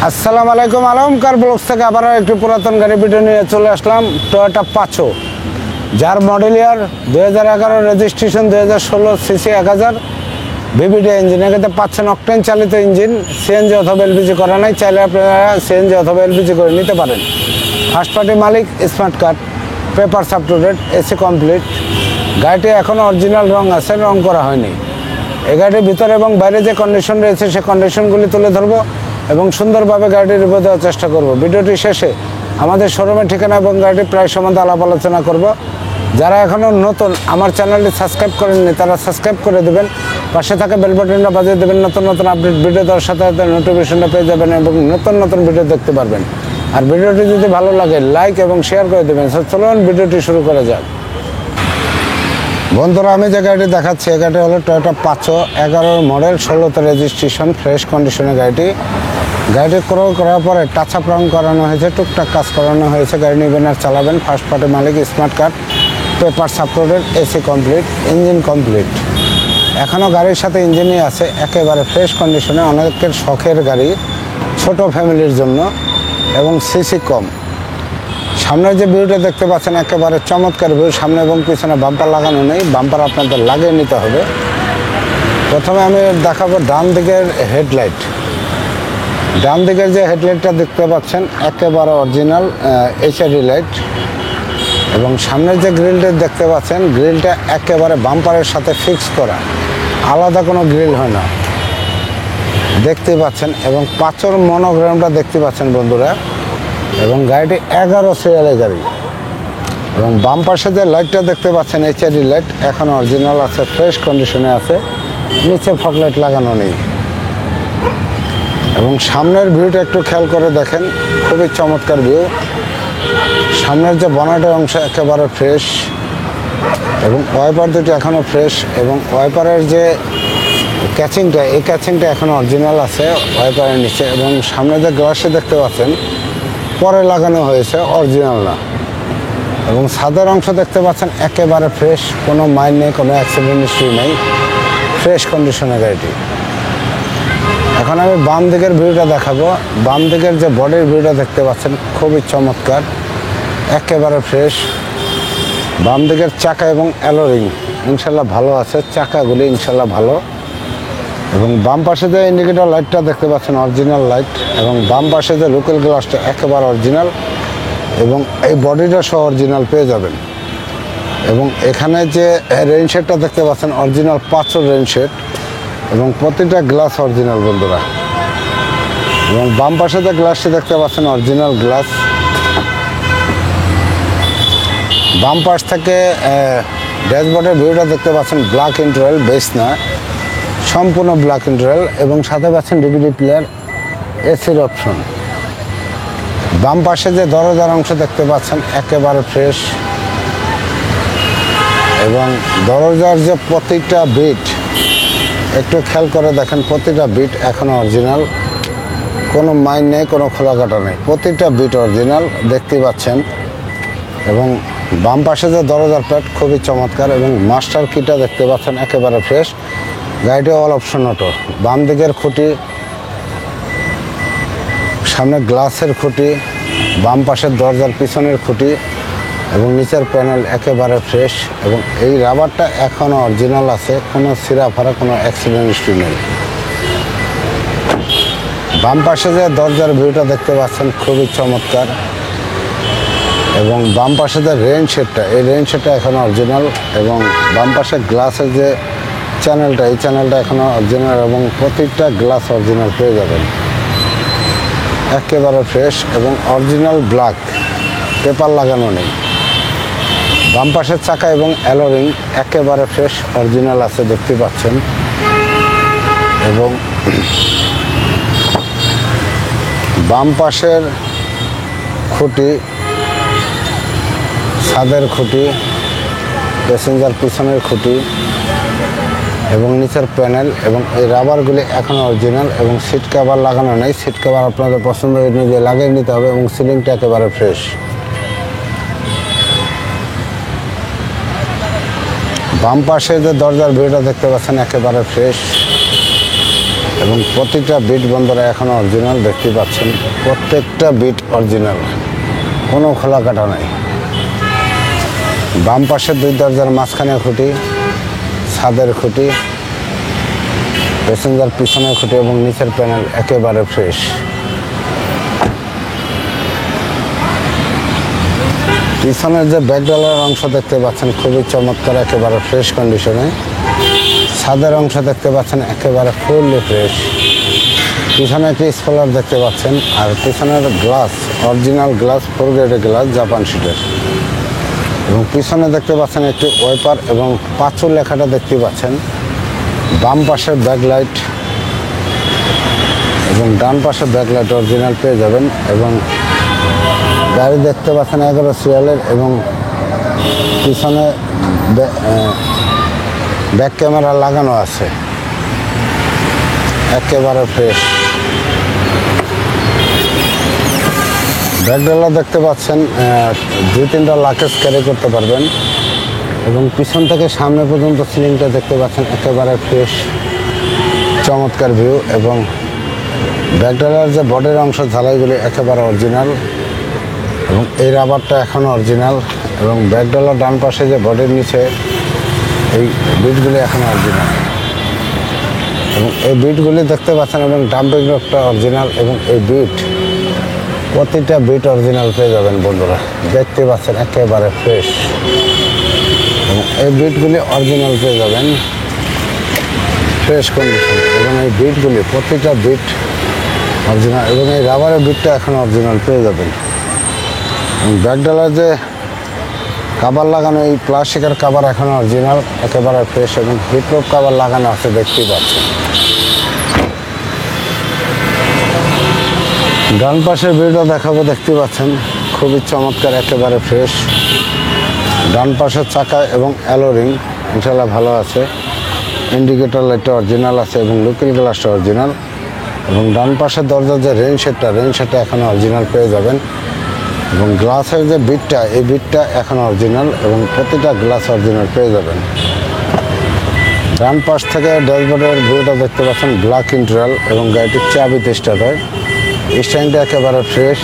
আসসালামু আলাইকুম, আলমকার ব্লগস থেকে আবারও একটি পুরাতন গাড়ি ভিডিও নিয়ে চলে আসলাম। টয়োটা পাচো, যার মডেল ইয়ার 2011, রেজিস্ট্রেশন 2016, সিসি 1000, ভিভিডি ইঞ্জিন। এখানে পাচ্ছেন অকটেন চালিত ইঞ্জিন, সিএনজি অথবা এলপিজি করা নাই। চাইলে আপনারা সিএনজি অথবা এলপিজি করে নিতে পারেন। ফার্স্ট পার্টি মালিক, smart card, papers up to date, AC complete. গাড়িটি এখনও অরিজিনাল রং আছে, রং করা হয়নি। এই গাড়িটির ভিতরে এবং বাইরে যে কন্ডিশন রয়েছে সে কন্ডিশনগুলি তুলে ধরবো এবং সুন্দরভাবে গাড়িটি রিভিউ দেওয়ার চেষ্টা করব। ভিডিওটি শেষে আমাদের শোরুমের ঠিকানা এবং গাড়িটির প্রাইস সম্বন্ধে আলাপ আলোচনা করব। যারা এখনও নতুন আমার চ্যানেলটি সাবস্ক্রাইব করেননি তারা সাবস্ক্রাইব করে দেবেন, পাশে থাকা বেল বাটনটা বাজিয়ে দেবেন। নতুন নতুন আপডেট ভিডিও দেওয়ার সাথে সাথে নোটিফিকেশনটা পেয়ে যাবেন এবং নতুন নতুন ভিডিও দেখতে পারবেন। আর ভিডিওটি যদি ভালো লাগে লাইক এবং শেয়ার করে দেবেন। চলুন ভিডিওটি শুরু করা যাক। বন্ধুরা, আমি যে গাড়িটি দেখাচ্ছি এই গাড়িটি হলো টয়োটা পাচো, 11 মডেল, 16তে রেজিস্ট্রেশন, ফ্রেশ কন্ডিশনের গাড়িটি ক্রয় করার পরে টাচ আপ রং করানো হয়েছে, টুকটাক কাজ করানো হয়েছে। গাড়ি নেবেন আর চালাবেন। ফার্স্ট পার্টি মালিক, smart card, papers up to date, AC complete, engine complete. এখনও গাড়ির সাথে ইঞ্জিনই আছে, একেবারে ফ্রেশ কন্ডিশনে। অনেকের শখের গাড়ি, ছোট ফ্যামিলির জন্য, এবং সিসি কম। সামনের যে ভিউটা দেখতে পাচ্ছেন একেবারে চমৎকার ভিউ। সামনে এবং পিছনে বাম্পার লাগানো নেই, বাম্পার আপনাদের লাগিয়ে নিতে হবে। প্রথমে আমি দেখাবো ডান দিকের হেডলাইট। ডান দিকের যে হেডলাইটটা দেখতে পাচ্ছেন একেবারে অরিজিনাল এইচআরডি লাইট। এবং সামনের যে গ্রিলটা দেখতে পাচ্ছেন গ্রিলটা একেবারে বাম্পারের সাথে ফিক্স করা, আলাদা কোনো গ্রিল হয় না, দেখতে পাচ্ছেন। এবং পাঁচর মনোগ্রামটা দেখতে পাচ্ছেন বন্ধুরা। এবং গাড়িটি 11 সিরিয়ালের গাড়ি। এবং বাম পাশে যে লাইটটা দেখতে পাচ্ছেন এইচআরডি লাইট, এখন অরিজিনাল আছে, ফ্রেশ কন্ডিশনে আছে, নিচে ফগ লাইট লাগানো নেই। এবং সামনের ভিউটা একটু খেয়াল করে দেখেন, খুবই চমৎকার ভিউ। সামনের যে বনেটের অংশ একেবারে ফ্রেশ, এবং ওয়াইপার দুটি এখনও ফ্রেশ। এবং ওয়াইপারের যে ক্যাচিংটা, এই ক্যাচিংটা এখনও অরিজিনাল আছে ওয়াইপারের নিচে। এবং সামনে যে গ্লাসে দেখতে পাচ্ছেন পরে লাগানো হয়েছে, অরিজিনাল না। এবং ছাদের অংশ দেখতে পাচ্ছেন একেবারে ফ্রেশ, কোনো মাইন নেই, কোনো অ্যাক্সিডেন্ট হিস্ট্রি নেই, ফ্রেশ কন্ডিশনের গাড়িটি। এখন আমি বাম দিকের ভিউটা দেখাবো। বাম দিকের যে বডির ভিউটা দেখতে পাচ্ছেন খুবই চমৎকার, একেবারে ফ্রেশ। বাম দিকের চাকা এবং অ্যালোরিং ইনশাল্লাহ ভালো আছে, চাকাগুলি ইনশাল্লাহ ভালো। এবং বাম পাশে যে ইন্ডিকেটর লাইটটা দেখতে পাচ্ছেন অরিজিনাল লাইট। এবং বাম পাশে যে লোকাল গ্লাসটা একেবারে অরিজিনাল, এবং এই বডিটা সহ অরিজিনাল পেয়ে যাবেন। এবং এখানে যে রেইনশেডটা দেখতে পাচ্ছেন অরিজিনাল পাঁচর রেইনশেড, এবং প্রতিটা গ্লাস অরিজিনাল বন্ধুরা। এবং বাম পাশে যে গ্লাসটি দেখতে পাচ্ছেন অরিজিনাল গ্লাস। বাম পাশ থেকে ড্যাশবোর্ডের ভিউটা দেখতে পাচ্ছেন ব্ল্যাক ইন্টারেল, বেস না, সম্পূর্ণ ব্ল্যাক ইন্টারেল। এবং সাথে পাচ্ছেন ডিভিডি প্লেয়ার, এসির অপশন। বাম পাশে যে দরজার অংশ দেখতে পাচ্ছেন একেবারে ফ্রেশ। এবং দরজার যে প্রতিটা বিট একটু খেয়াল করে দেখেন, প্রতিটা বিট এখনও অরিজিনাল, কোনো মাইন নেই, কোনো খোলা কাটা নেই, প্রতিটা বিট অরিজিনাল দেখতে পাচ্ছেন। এবং বাম পাশে যে দরজার প্যাড খুবই চমৎকার। এবং মাস্টার কিটা দেখতে পাচ্ছেন একেবারে ফ্রেশ। গাড়িটি অল অপশন অটো। বাম দিকের খুঁটি, সামনে গ্লাসের খুঁটি, বাম পাশের দরজার পিছনের খুঁটি এবং নিচের প্যানেল একেবারে ফ্রেশ। এবং এই রাবারটা এখনও অরিজিনাল আছে, কোনো ছিঁড়া ফাড়া, কোনো অ্যাক্সিডেন্ট হিস্ট্রি নেই। বাম পাশে যে দরজার ভিউটা দেখতে পাচ্ছেন খুবই চমৎকার। এবং বাম পাশে যে রেইন শেডটা, এই রেইন শেডটা এখনও অরিজিনাল। এবং বাম পাশে গ্লাসের যে চ্যানেলটা, এই চ্যানেলটা এখনও অরিজিনাল, এবং প্রত্যেকটা গ্লাস অরিজিনাল পেয়ে যাবেন, একেবারে ফ্রেশ এবং অরিজিনাল ব্ল্যাক, পেপার লাগানো নেই। বাম পাশের চাকা এবং অ্যালোরিং একেবারে ফ্রেশ অরিজিনাল আছে, দেখতে পাচ্ছেন। এবং বাম পাশের খুঁটি, ছাদের খুঁটি, প্যাসেঞ্জার পিছনের খুঁটি এবং নিচের প্যানেল, এবং এই রাবারগুলি এখন অরিজিনাল। এবং সিট কভার লাগানো নেই, সিট কভার আপনাদের পছন্দ অনুযায়ী লাগিয়ে নিতে হবে। এবং সিলিংটা একেবারে ফ্রেশ। বাম পাশে যে দরজার ভিউটা দেখতে পাচ্ছেন একেবারে ফ্রেশ। এবং প্রতিটা বিট বন্ধুরা এখনও অরিজিনাল দেখতে পাচ্ছেন, প্রত্যেকটা বিট অরিজিনাল, কোনো খোলা কাটা নাই। বাম পাশের 2 দরজার মাঝখানে খুঁটি, ছাদের খুঁটি, প্যাসেঞ্জার পিছনের খুঁটি এবং নিচের প্যানেল একেবারে ফ্রেশ। পিছনের যে ব্যাকডালার অংশ দেখতে পাচ্ছেন খুবই চমৎকার, একেবারে ফ্রেশ কন্ডিশনে। ছাদের অংশ দেখতে পাচ্ছেন একেবারে ফুললি ফ্রেশ। পিছনে একটি স্পলার দেখতে পাচ্ছেন, আর পিছনের গ্লাস অরিজিনাল গ্লাস, 4 গ্রেডের গ্লাস, জাপান শিটের। এবং পিছনে দেখতে পাচ্ছেন একটি ওয়াইপার এবং পাঁচু লেখাটা দেখতে পাচ্ছেন। বাম পাশের ব্যাকলাইট এবং ডান পাশের ব্যাকলাইট অরিজিনাল পেয়ে যাবেন। এবং গাড়ি দেখতে পাচ্ছেন 11 সিরিয়ালের এবং পিছনে ব্যাক ক্যামেরা লাগানো আছে, একেবারে ফ্রেশ। ব্যাকডালা দেখতে পাচ্ছেন 2-3টা লাকেজ ক্যারি করতে পারবেন। এবং পিছন থেকে সামনে পর্যন্ত সিলিংটা দেখতে পাচ্ছেন একেবারে ফ্রেশ, চমৎকার ভিউ। এবং ব্যাকডালার যে বডির অংশ ঝালাইগুলি একেবারে অরিজিনাল এবং এই রাবারটা এখনও অরিজিনাল। এবং ব্যাকডালার ডান পাশে যে বডির নিচে এই বিটগুলি এখনও অরিজিনাল এবং এই বিটগুলি দেখতে পাচ্ছেন। এবং ডাম্পিং রকটা অরিজিনাল এবং এই বিট, প্রতিটা বিট অরিজিনাল পেয়ে যাবেন বন্ধুরা, দেখতে পাচ্ছেন একেবারে ফ্রেশ। এবং এই বিটগুলি অরিজিনাল পেয়ে যাবেন ফ্রেশ কন্ডিশন। এবং এই বিটগুলি প্রতিটা বিট অরিজিনাল এবং এই রাবারের বিটটা এখন অরিজিনাল পেয়ে যাবেন। এবং ব্যাকডালার যে কাভার লাগানো, এই প্লাস্টিকের কাভার এখনও অরিজিনাল, একেবারে ফ্রেশ এবং হিটপ্রুফ কাভার লাগানো আছে, দেখতেই পাচ্ছেন। ডান পাশের ভিউটা দেখাবো, দেখতে পাচ্ছেন খুবই চমৎকার, একেবারে ফ্রেশ। ডান পাশের চাকা এবং অ্যালোরিং ইনশাল্লাহ ভালো আছে। ইন্ডিকেটর লাইটটা অরিজিনাল আছে এবং লুকিং গ্লাসটা অরিজিনাল। এবং ডান পাশের দরজার যে রেইন শেডটা এখনও অরিজিনাল পেয়ে যাবেন। এবং গ্লাসের যে বিটটা, এই বিটটা এখন অরিজিনাল এবং প্রতিটা গ্লাস অরিজিনাল পেয়ে যাবেন। ডান পাশ থেকে ড্যাশবোর্ডের ভিউটা দেখতে পাচ্ছেন ব্ল্যাক ইন্টেরিয়র এবং গাড়িটির চাবিতে স্টার্ট হয়। স্ট্যান্ডটা একেবারে ফ্রেশ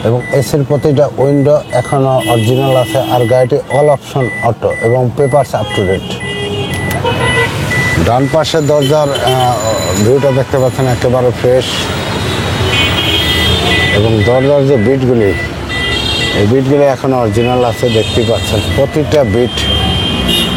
এবং এসির প্রতিটা উইন্ডো এখনও অরিজিনাল আছে। আর গাড়িটি অল অপশন অটো এবং পেপারস আপ টু ডেট। ডান পাশের দরজার ভিউটা দেখতে পাচ্ছেন একেবারে ফ্রেশ এবং দরজার যে বিটগুলি, এই বিটগুলি এখনও অরিজিনাল আছে, দেখতেই পাচ্ছেন প্রতিটা বিট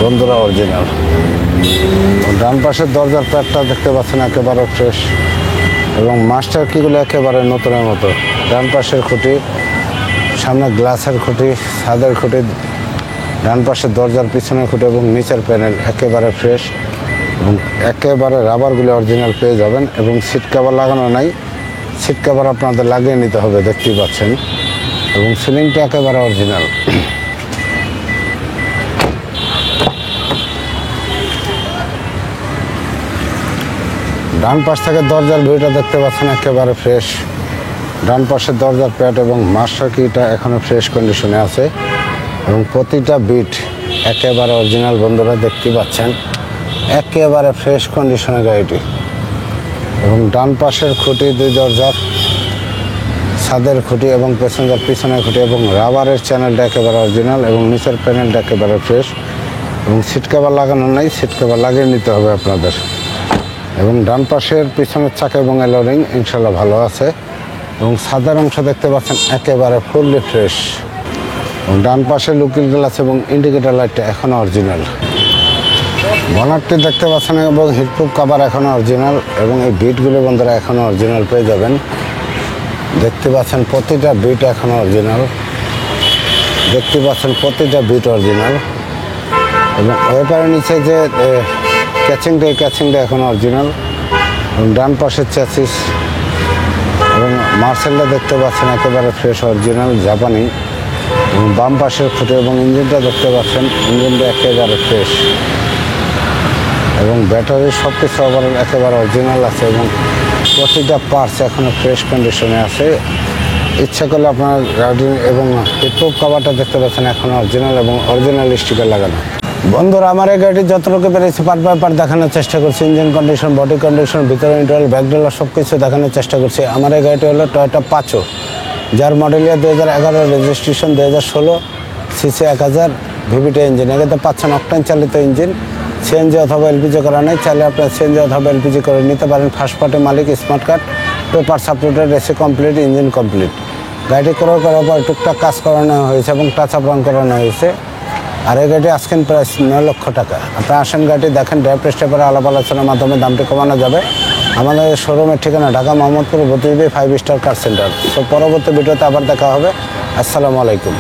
বন্ধুরা অরিজিনাল। ডান পাশের দরজার প্যাডটা দেখতে পাচ্ছেন একেবারে ফ্রেশ এবং মাস্টার কিগুলো একেবারে নতুনের মতো। ডান পাশের খুঁটি, সামনে গ্লাসের খুঁটি, ছাদের খুঁটি, ডান পাশের দরজার পিছনের খুঁটি এবং নিচের প্যানেল একেবারে ফ্রেশ এবং একেবারে রাবারগুলি অরিজিনাল পেয়ে যাবেন। এবং সিট কভার লাগানো নাই, সিট কভার আপনাদের লাগিয়ে নিতে হবে, দেখতেই পাচ্ছেন। এবং সিলিংটা একেবারে অরিজিনাল। ডান পাশ থেকে দরজার ভিউটা দেখতে পাচ্ছেন একেবারে ফ্রেশ। ডান পাশের দরজার প্যাড এবং মাস্টার কিটা এখনও ফ্রেশ কন্ডিশনে আছে এবং প্রতিটা বিট একেবারে অরিজিনাল বন্ধুরা, দেখতে পাচ্ছেন একেবারে ফ্রেশ কন্ডিশনে গাড়িটি। এবং ডান পাশের খুঁটি, 2 দরজার, ছাদের খুঁটি এবং প্যাসেঞ্জার পিছনের খুঁটি এবং রাবারের চ্যানেলটা একেবারে অরিজিনাল এবং নিচের প্যানেলটা একেবারে ফ্রেশ এবং সিট কভার লাগানো নাই, সিট কভার লাগিয়ে নিতে হবে আপনাদের। এবং ডান পাশের পিছনের চাকা এবং অ্যালোরিং ইনশাল্লাহ ভালো আছে এবং ছাদের অংশ দেখতে পাচ্ছেন একেবারে ফুললি ফ্রেশ এবং ডান পাশে লুকিং গ্লাস এবং ইন্ডিকেটর লাইটটা এখনও অরিজিনাল। বনারটি দেখতে পাচ্ছেন এবং হিটপ্রুফ কাভার এখনও অরিজিনাল এবং এই বিটগুলো বন্ধুরা এখনও অরিজিনাল পেয়ে যাবেন। দেখতে পাচ্ছেন প্রতিটা বিট এখনও অরিজিনাল, দেখতে পাচ্ছেন প্রতিটা বিট অরিজিনাল এবং ওয়েপারের নিচে যে ক্যাচিংটা এখন অরিজিনাল এবং ডান পাশের চ্যাসিস এবং মার্সেলটা দেখতে পাচ্ছেন একেবারে ফ্রেশ অরিজিনাল জাপানি এবং বাম পাশের খুঁটি এবং ইঞ্জিনটা দেখতে পাচ্ছেন, ইঞ্জিনটা একেবারে ফ্রেশ এবং ব্যাটারির সব কিছু আবার একেবারে অরিজিনাল আছে এবং প্রতিটা পার্টস এখনও ফ্রেশ কন্ডিশনে আছে। ইচ্ছা করলে আপনার গাড়ি এবং হিটপ্রুফ কভারটা দেখতে পাচ্ছেন এখনও অরিজিনাল এবং অরিজিনাল স্টিকার লাগানো। বন্ধুরা, আমার এই গাড়িটি যতটুকু পেরেছি পার্ট বাই পার্ট দেখানোর চেষ্টা করছি। ইঞ্জিন কন্ডিশন, বডি কন্ডিশন, ভিতরে ইন্টারনাল, ব্যাকডোর সব কিছু দেখানোর চেষ্টা করছি। আমার এই গাড়িটি হলো টয়োটা পাচো, যার মডেল ইয়ার 2011, রেজিস্ট্রেশন 2016, সিসি 1000, ভিভিটি ইঞ্জিন। এটাতে পাচ্ছেন অকটেন চালিত ইঞ্জিন, সিএনজি অথবা এলপিজি করা নেই। চাইলে আপনার সিএনজি অথবা এলপিজি করে নিতে পারেন। ফার্স্ট পার্টি মালিক, smart card, paper supported, AC complete, engine complete. গাড়িটি ক্রয় করার পর টুকটাক কাজ করানো হয়েছে এবং টাচ আপ রং করানো হয়েছে। আর এই গাড়ি আস্কিং প্রাইস 9 লক্ষ টাকা। আপনারা আসেন, গাড়িটি দেখেন, ড্রাইভ টেস্ট পেপারে আলাপ আলোচনার মাধ্যমে দামটি কমানো যাবে। আমাদের শোরুমের ঠিকানা ঢাকা মোহাম্মদপুর, 5 স্টার কার সেন্টার। তো পরবর্তী ভিডিওতে আবার দেখা হবে। আসসালামু আলাইকুম।